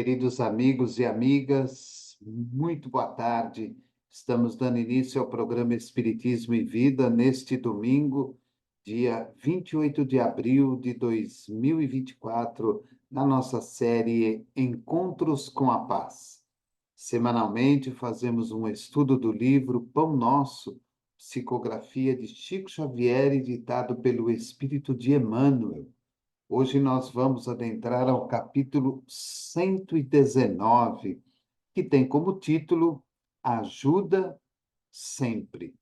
Queridos amigos e amigas, muito boa tarde. Estamos dando início ao programa Espiritismo e Vida neste domingo, dia 28 de abril de 2024, na nossa série Encontros com a Paz. Semanalmente fazemos um estudo do livro Pão Nosso, psicografia de Chico Xavier, editado pelo Espírito de Emmanuel. Hoje nós vamos adentrar ao capítulo 119, que tem como título Ajuda Sempre.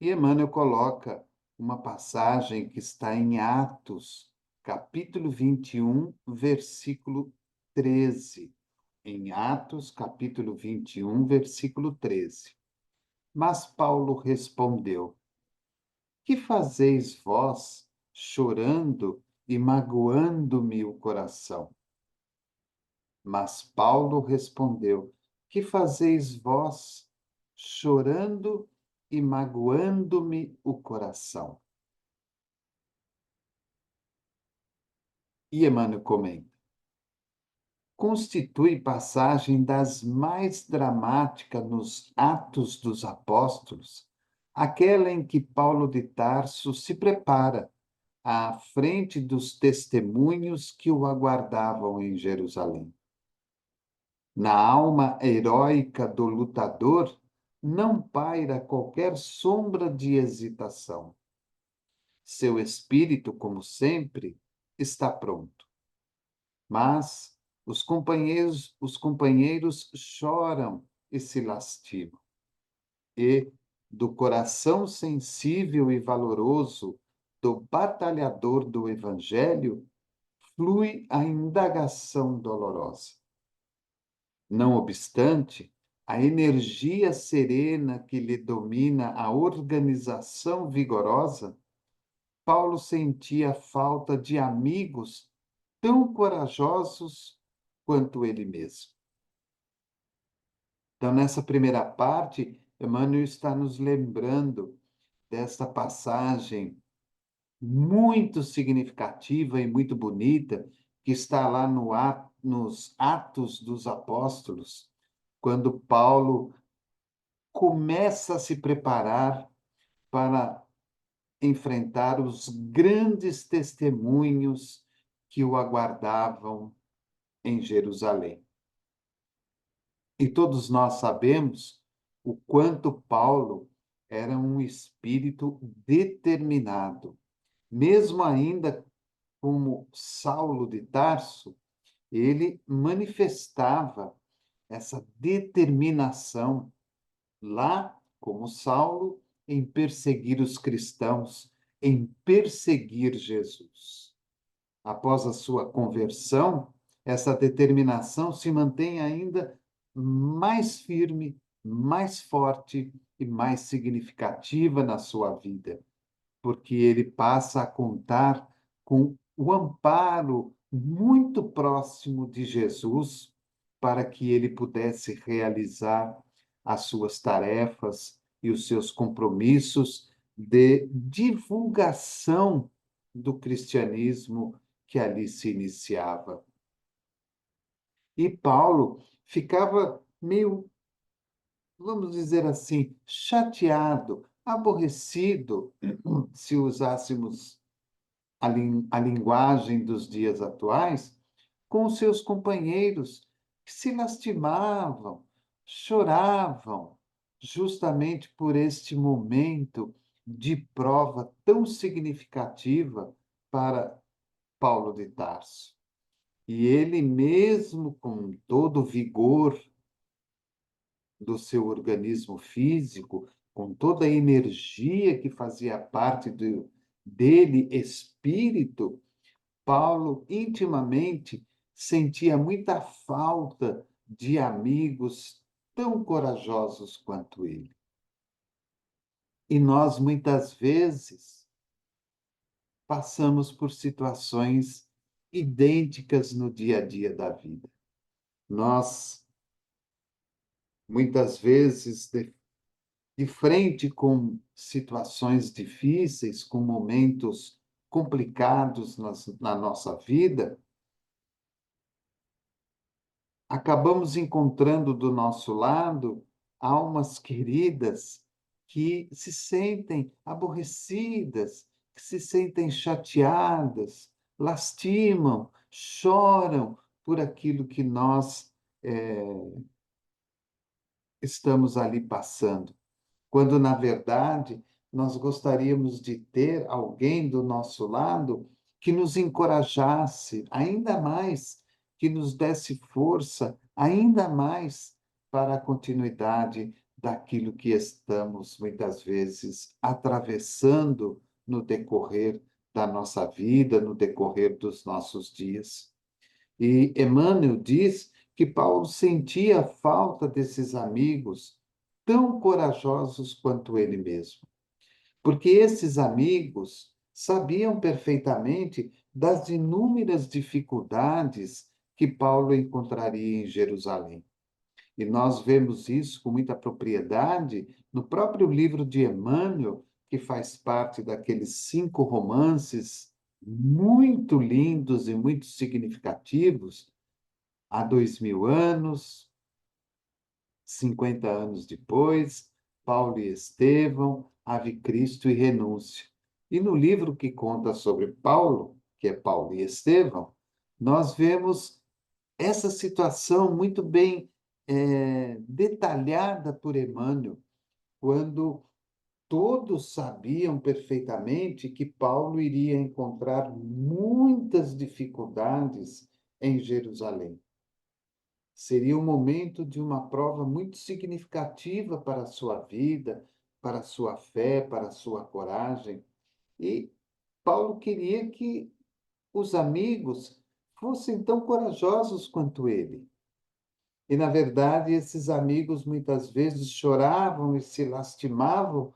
E Emmanuel coloca uma passagem que está em Atos, capítulo 21, versículo 13. Em Atos, capítulo 21, versículo 13. Mas Paulo respondeu: Que fazeis vós, chorando e magoando-me o coração? Mas Paulo respondeu: Que fazeis vós, chorando e magoando-me o coração? E Emmanuel comenta: constitui passagem das mais dramáticas nos Atos dos Apóstolos, aquela em que Paulo de Tarso se prepara à frente dos testemunhos que o aguardavam em Jerusalém. Na alma heróica do lutador não paira qualquer sombra de hesitação. Seu espírito, como sempre, está pronto. Mas os companheiros choram e se lastimam. E, do coração sensível e valoroso do batalhador do Evangelho, flui a indagação dolorosa. Não obstante, a energia serena que lhe domina a organização vigorosa, Paulo sentia falta de amigos tão corajosos quanto ele mesmo. Então, nessa primeira parte, Emmanuel está nos lembrando desta passagem muito significativa e muito bonita, que está lá nos Atos dos Apóstolos, quando Paulo começa a se preparar para enfrentar os grandes testemunhos que o aguardavam em Jerusalém. E todos nós sabemos o quanto Paulo era um espírito determinado. Mesmo ainda como Saulo de Tarso, ele manifestava essa determinação lá, como Saulo, em perseguir os cristãos, em perseguir Jesus. Após a sua conversão, essa determinação se mantém ainda mais firme, mais forte e mais significativa na sua vida, porque ele passa a contar com o amparo muito próximo de Jesus para que ele pudesse realizar as suas tarefas e os seus compromissos de divulgação do cristianismo que ali se iniciava. E Paulo ficava meio, vamos dizer assim, chateado, aborrecido, se usássemos a linguagem dos dias atuais, com os seus companheiros que se lastimavam, choravam, justamente por este momento de prova tão significativa para Paulo de Tarso. E ele mesmo, com todo o vigor do seu organismo físico, com toda a energia que fazia parte dele, espírito, Paulo intimamente sentia muita falta de amigos tão corajosos quanto ele. E nós, muitas vezes, passamos por situações idênticas no dia a dia da vida. Nós, muitas vezes, de frente com situações difíceis, com momentos complicados na nossa vida, acabamos encontrando do nosso lado almas queridas que se sentem aborrecidas, que se sentem chateadas, lastimam, choram por aquilo que nós estamos ali passando, quando, na verdade, nós gostaríamos de ter alguém do nosso lado que nos encorajasse ainda mais, que nos desse força ainda mais para a continuidade daquilo que estamos, muitas vezes, atravessando no decorrer da nossa vida, no decorrer dos nossos dias. E Emmanuel diz que Paulo sentia a falta desses amigos tão corajosos quanto ele mesmo, porque esses amigos sabiam perfeitamente das inúmeras dificuldades que Paulo encontraria em Jerusalém. E nós vemos isso com muita propriedade no próprio livro de Emmanuel, que faz parte daqueles 5 romances muito lindos e muito significativos, há 2000 anos, 50 anos depois, Paulo e Estevão, Ave Cristo e Renúncia. E no livro que conta sobre Paulo, que é Paulo e Estevão, nós vemos essa situação muito bem detalhada por Emmanuel, quando todos sabiam perfeitamente que Paulo iria encontrar muitas dificuldades em Jerusalém. Seria um momento de uma prova muito significativa para a sua vida, para a sua fé, para a sua coragem. E Paulo queria que os amigos fossem tão corajosos quanto ele. E, na verdade, esses amigos muitas vezes choravam e se lastimavam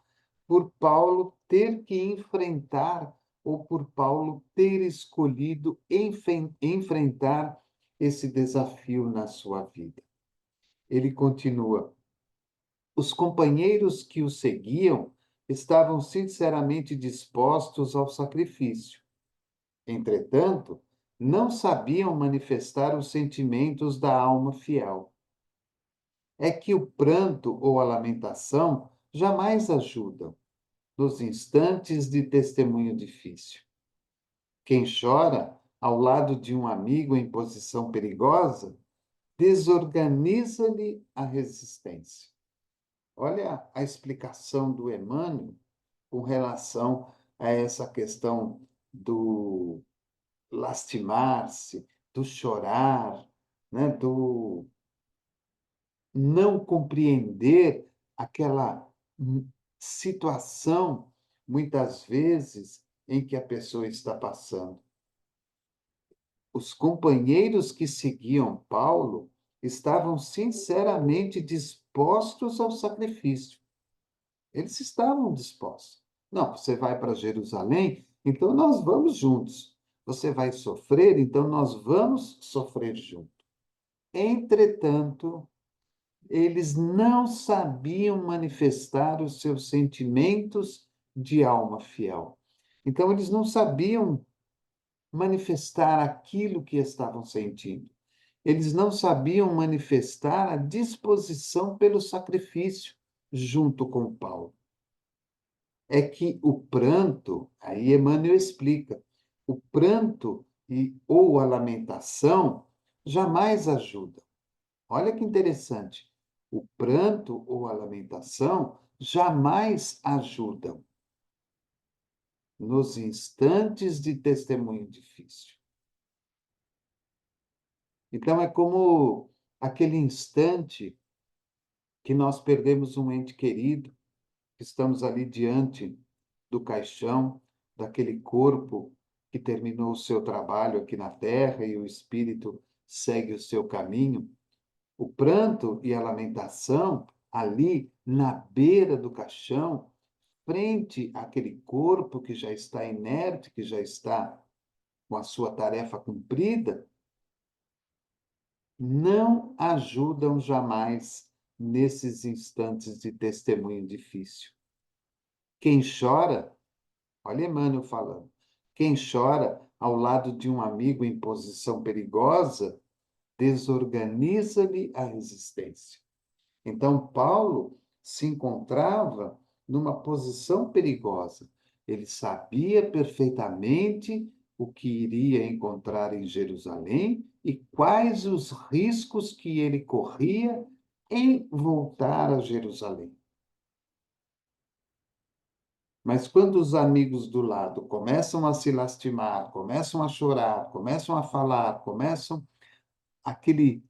por Paulo ter que enfrentar, ou por Paulo ter escolhido enfrentar esse desafio na sua vida. Ele continua: os companheiros que o seguiam estavam sinceramente dispostos ao sacrifício. Entretanto, não sabiam manifestar os sentimentos da alma fiel. É que o pranto ou a lamentação jamais ajudam nos instantes de testemunho difícil. Quem chora ao lado de um amigo em posição perigosa desorganiza-lhe a resistência. Olha a explicação do Emmanuel com relação a essa questão do lastimar-se, do chorar, né, do não compreender aquela situação, muitas vezes, em que a pessoa está passando. Os companheiros que seguiam Paulo estavam sinceramente dispostos ao sacrifício. Eles estavam dispostos. Não, você vai para Jerusalém, então nós vamos juntos. Você vai sofrer, então nós vamos sofrer juntos. Entretanto, eles não sabiam manifestar os seus sentimentos de alma fiel. Então, eles não sabiam manifestar aquilo que estavam sentindo. Eles não sabiam manifestar a disposição pelo sacrifício junto com Paulo. É que o pranto, aí Emmanuel explica, o pranto ou a lamentação jamais ajudam. Olha que interessante. O pranto ou a lamentação jamais ajudam nos instantes de testemunho difícil. Então, é como aquele instante que nós perdemos um ente querido, que estamos ali diante do caixão, daquele corpo que terminou o seu trabalho aqui na terra e o espírito segue o seu caminho. O pranto e a lamentação ali na beira do caixão, frente àquele corpo que já está inerte, que já está com a sua tarefa cumprida, não ajudam jamais nesses instantes de testemunho difícil. Quem chora, olha Emmanuel falando, quem chora ao lado de um amigo em posição perigosa desorganiza-lhe a resistência. Então, Paulo se encontrava numa posição perigosa. Ele sabia perfeitamente o que iria encontrar em Jerusalém e quais os riscos que ele corria em voltar a Jerusalém. Mas quando os amigos do lado começam a se lastimar, começam a chorar, começam a falar, começam aquele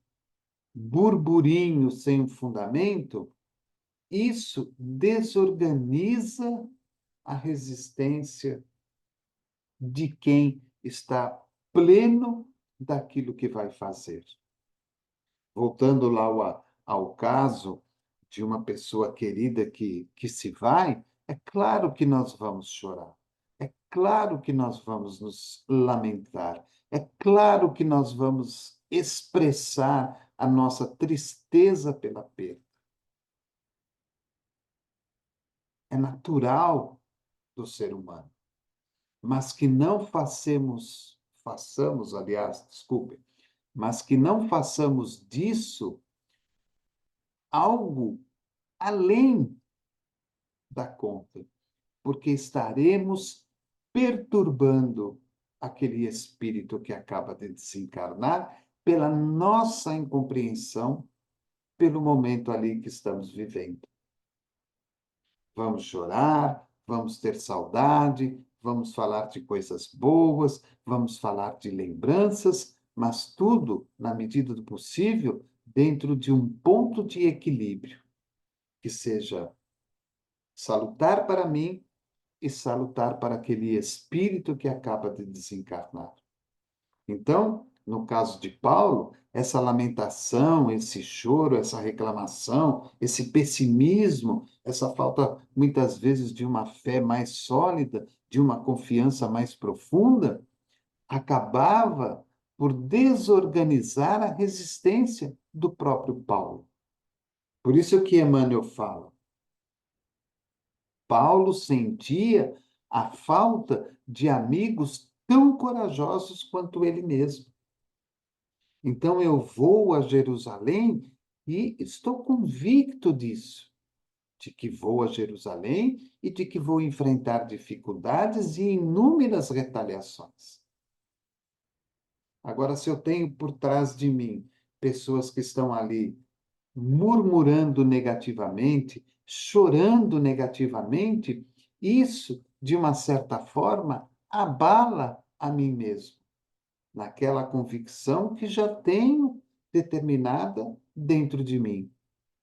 burburinho sem fundamento, isso desorganiza a resistência de quem está pleno daquilo que vai fazer. Voltando lá ao caso de uma pessoa querida que se vai, é claro que nós vamos chorar, é claro que nós vamos nos lamentar, é claro que nós vamos expressar a nossa tristeza pela perda. É natural do ser humano, mas que não façamos, aliás, desculpe, mas que não façamos disso algo além da conta, porque estaremos perturbando aquele espírito que acaba de desencarnar pela nossa incompreensão, pelo momento ali que estamos vivendo. Vamos chorar, vamos ter saudade, vamos falar de coisas boas, vamos falar de lembranças, mas tudo, na medida do possível, dentro de um ponto de equilíbrio, que seja salutar para mim e salutar para aquele espírito que acaba de desencarnar. Então, no caso de Paulo, essa lamentação, esse choro, essa reclamação, esse pessimismo, essa falta, muitas vezes, de uma fé mais sólida, de uma confiança mais profunda, acabava por desorganizar a resistência do próprio Paulo. Por isso que Emmanuel fala, Paulo sentia a falta de amigos tão corajosos quanto ele mesmo. Então eu vou a Jerusalém e estou convicto disso, de que vou a Jerusalém e de que vou enfrentar dificuldades e inúmeras retaliações. Agora, se eu tenho por trás de mim pessoas que estão ali murmurando negativamente, chorando negativamente, isso, de uma certa forma, abala a mim mesmo, naquela convicção que já tenho determinada dentro de mim,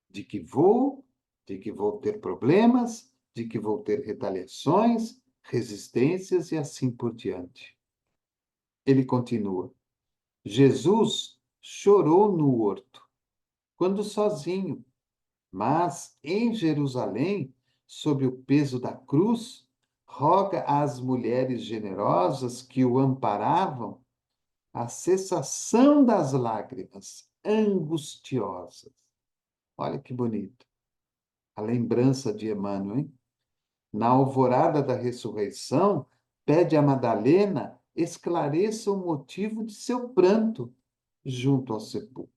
de que vou ter problemas, de que vou ter retaliações, resistências e assim por diante. Ele continua: Jesus chorou no horto, quando sozinho, mas em Jerusalém, sob o peso da cruz, roga às mulheres generosas que o amparavam a cessação das lágrimas angustiosas. Olha que bonito. A lembrança de Emmanuel, hein? Na alvorada da ressurreição, pede a Madalena esclareça o motivo de seu pranto junto ao sepulcro.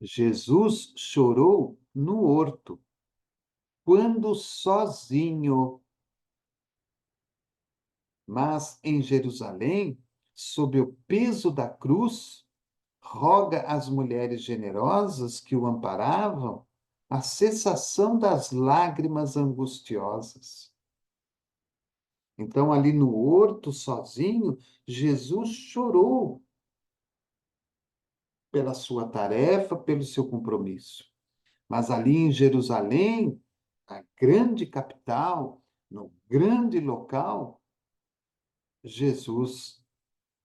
Jesus chorou no horto, quando sozinho, mas em Jerusalém, sob o peso da cruz, roga às mulheres generosas que o amparavam a cessação das lágrimas angustiosas. Então, ali no horto, sozinho, Jesus chorou pela sua tarefa, pelo seu compromisso. Mas ali em Jerusalém, a grande capital, no grande local, Jesus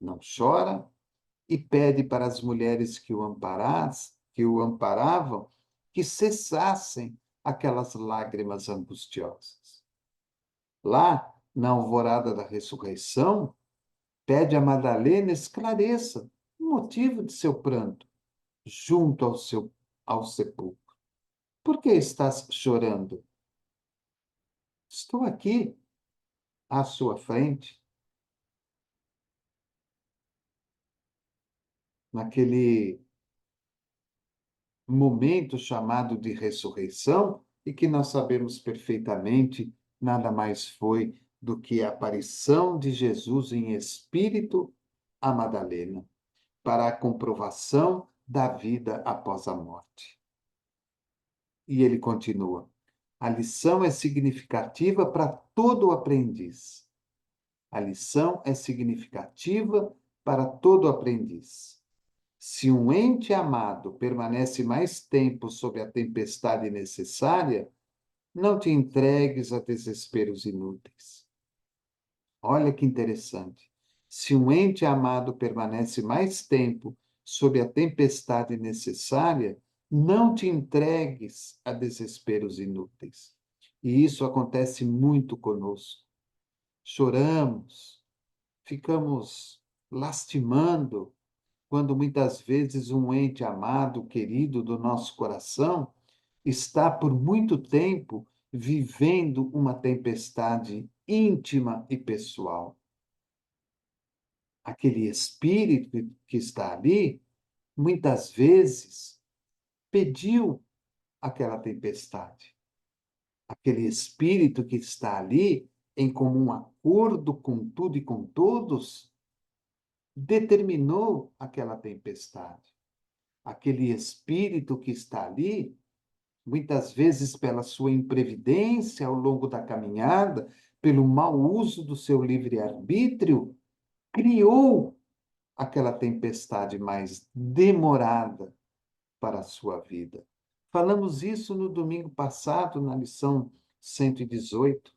não chora e pede para as mulheres que o amparavam, que cessassem aquelas lágrimas angustiosas. Lá, na alvorada da ressurreição, pede a Madalena esclareça o motivo de seu pranto junto ao sepulcro. Por que estás chorando? Estou aqui, à sua frente. naquele momento chamado de ressurreição, e que nós sabemos perfeitamente, nada mais foi do que a aparição de Jesus em espírito a Madalena, para a comprovação da vida após a morte. E ele continua: a lição é significativa para todo aprendiz. A lição é significativa para todo aprendiz. Se um ente amado permanece mais tempo sob a tempestade necessária, não te entregues a desesperos inúteis. Olha que interessante. Se um ente amado permanece mais tempo sob a tempestade necessária, não te entregues a desesperos inúteis. E isso acontece muito conosco. Choramos, ficamos lastimando, quando muitas vezes um ente amado, querido do nosso coração, está por muito tempo vivendo uma tempestade íntima e pessoal. Aquele espírito que está ali, muitas vezes, pediu aquela tempestade. Aquele espírito que está ali, em comum acordo com tudo e com todos, determinou aquela tempestade. Aquele espírito que está ali, muitas vezes pela sua imprevidência ao longo da caminhada, pelo mau uso do seu livre-arbítrio, criou aquela tempestade mais demorada para a sua vida. Falamos isso no domingo passado, na lição 118.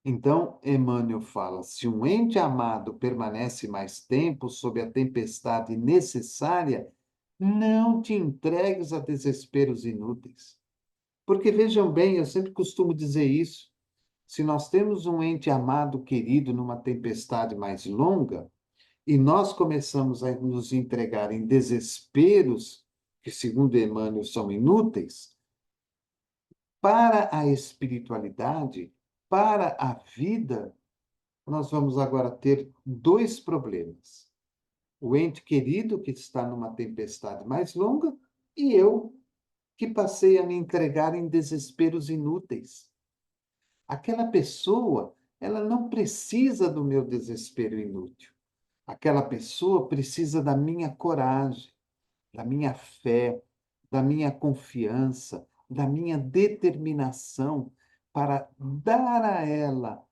Então, Emmanuel fala: se um ente amado permanece mais tempo sob a tempestade necessária, não te entregues a desesperos inúteis. Porque vejam bem, eu sempre costumo dizer isso. Se nós temos um ente amado, querido, numa tempestade mais longa, e nós começamos a nos entregar em desesperos, que, segundo Emmanuel, são inúteis, para a espiritualidade, para a vida, nós vamos agora ter dois problemas. O ente querido, que está numa tempestade mais longa, e eu, que passei a me entregar em desesperos inúteis. Aquela pessoa, ela não precisa do meu desespero inútil. Aquela pessoa precisa da minha coragem, da minha fé, da minha confiança, da minha determinação para dar a ela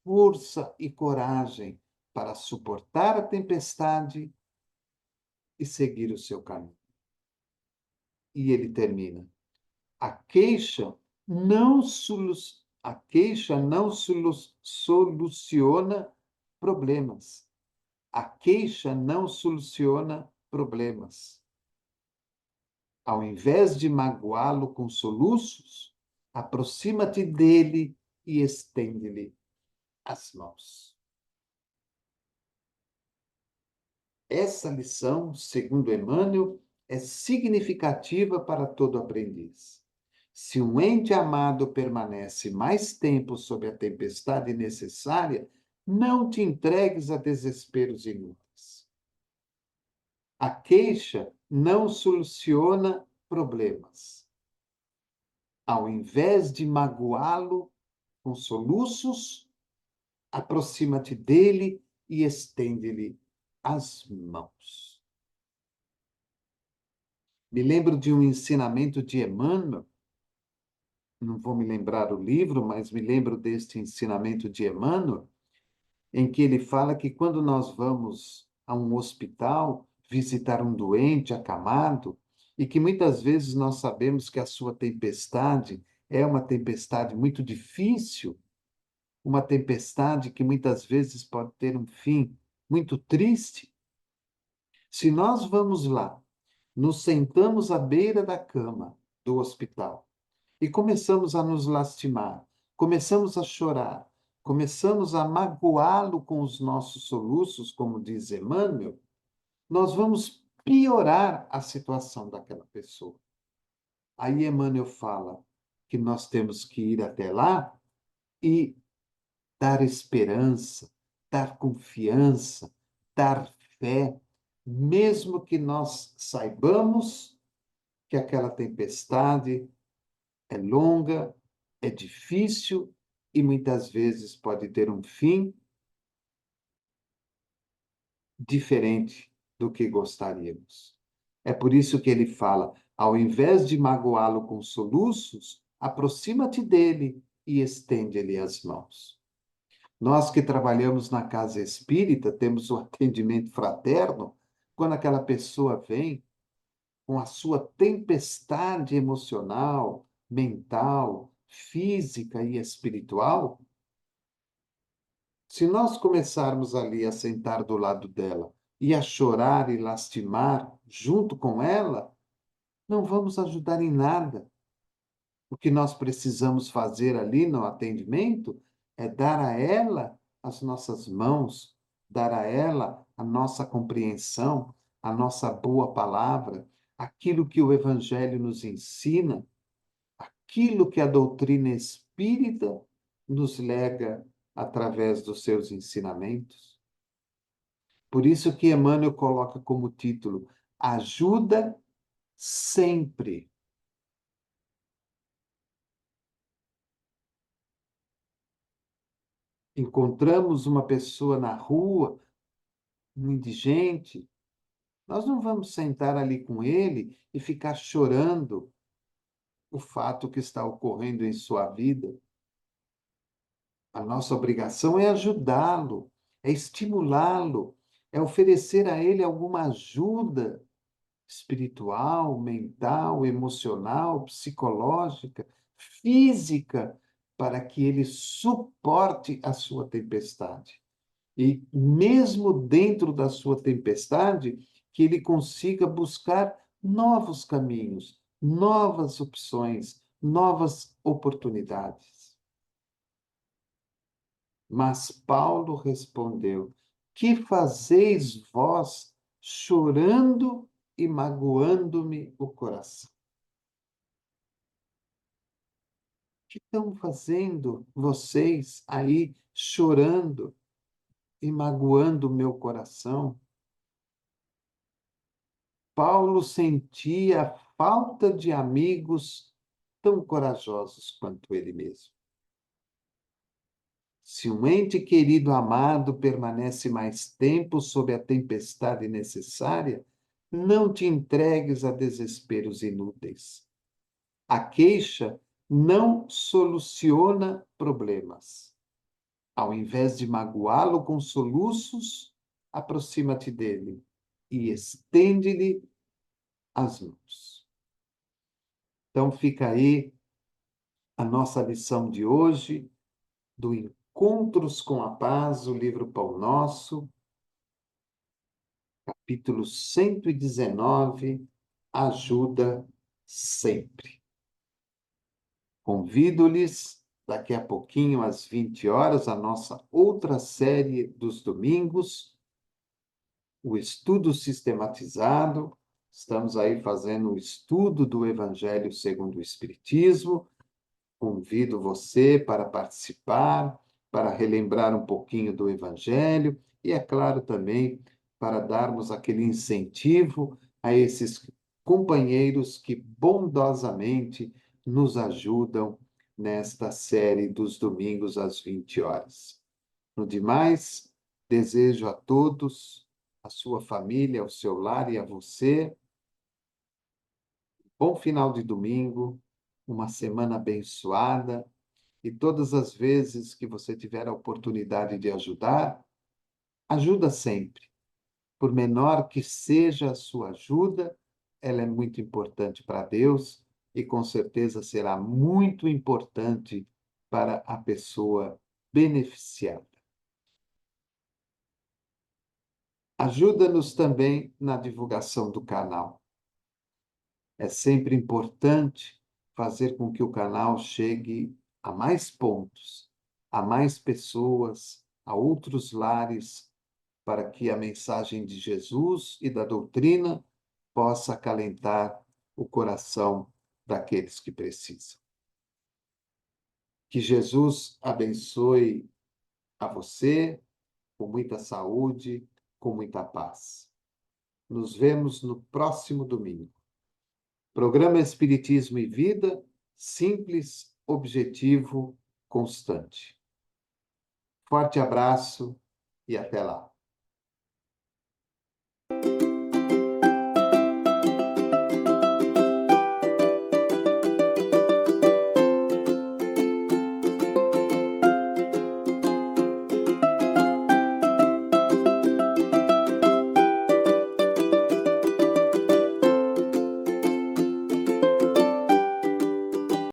força e coragem para suportar a tempestade e seguir o seu caminho. E ele termina: a queixa não soluciona problemas. A queixa não soluciona problemas. Ao invés de magoá-lo com soluços, aproxima-te dele e estende-lhe as mãos. Essa lição, segundo Emmanuel, é significativa para todo aprendiz. Se um ente amado permanece mais tempo sob a tempestade necessária, não te entregues a desesperos inúteis. A queixa não soluciona problemas. Ao invés de magoá-lo com soluços, aproxima-te dele e estende-lhe as mãos. Me lembro de um ensinamento de Emmanuel, não vou me lembrar o livro, mas me lembro deste ensinamento de Emmanuel, em que ele fala que quando nós vamos a um hospital visitar um doente acamado, e que muitas vezes nós sabemos que a sua tempestade é uma tempestade muito difícil, uma tempestade que muitas vezes pode ter um fim muito triste. Se nós vamos lá, nos sentamos à beira da cama do hospital e começamos a nos lastimar, começamos a chorar, começamos a magoá-lo com os nossos soluços, como diz Emmanuel, nós vamos piorar a situação daquela pessoa. Aí Emmanuel fala que nós temos que ir até lá e dar esperança, dar confiança, dar fé, mesmo que nós saibamos que aquela tempestade é longa, é difícil e muitas vezes pode ter um fim diferente do que gostaríamos. É por isso que ele fala: ao invés de magoá-lo com soluços, aproxima-te dele e estende-lhe as mãos. Nós que trabalhamos na casa espírita, temos o atendimento fraterno, quando aquela pessoa vem com a sua tempestade emocional, mental, física e espiritual, se nós começarmos ali a sentar do lado dela e a chorar e lastimar junto com ela, não vamos ajudar em nada. O que nós precisamos fazer ali no atendimento é dar a ela as nossas mãos, dar a ela a nossa compreensão, a nossa boa palavra, aquilo que o Evangelho nos ensina, aquilo que a doutrina espírita nos lega através dos seus ensinamentos. Por isso que Emmanuel coloca como título: Ajuda sempre. Encontramos uma pessoa na rua, um indigente, nós não vamos sentar ali com ele e ficar chorando o fato que está ocorrendo em sua vida. A nossa obrigação é ajudá-lo, é estimulá-lo, é oferecer a ele alguma ajuda espiritual, mental, emocional, psicológica, física, para que ele suporte a sua tempestade. E mesmo dentro da sua tempestade, que ele consiga buscar novos caminhos, novas opções, novas oportunidades. Mas Paulo respondeu: Que fazeis vós chorando e magoando-me o coração? O que estão fazendo vocês aí chorando e magoando o meu coração? Paulo sentia a falta de amigos tão corajosos quanto ele mesmo. Se um ente querido amado permanece mais tempo sob a tempestade necessária, não te entregues a desesperos inúteis. A queixa não soluciona problemas. Ao invés de magoá-lo com soluços, aproxima-te dele e estende-lhe as mãos. Então fica aí a nossa lição de hoje, do Encontros com a Paz, o livro Pão Nosso, capítulo 119, Ajuda Sempre. Convido-lhes, daqui a pouquinho, às 20 horas, a nossa outra série dos domingos, o estudo sistematizado. Estamos aí fazendo o estudo do Evangelho segundo o Espiritismo. Convido você para participar, para relembrar um pouquinho do Evangelho e, é claro, também para darmos aquele incentivo a esses companheiros que bondosamente nos ajudam nesta série dos domingos às 20 horas. No demais, desejo a todos, a sua família, ao seu lar e a você, bom final de domingo, uma semana abençoada. E todas as vezes que você tiver a oportunidade de ajudar, ajuda sempre. Por menor que seja a sua ajuda, ela é muito importante para Deus e com certeza será muito importante para a pessoa beneficiada. Ajuda-nos também na divulgação do canal. É sempre importante fazer com que o canal chegue a mais pontos, a mais pessoas, a outros lares, para que a mensagem de Jesus e da doutrina possa acalentar o coração daqueles que precisam. Que Jesus abençoe a você, com muita saúde, com muita paz. Nos vemos no próximo domingo. Programa Espiritismo e Vida, simples, objetivo, constante. Forte abraço e até lá.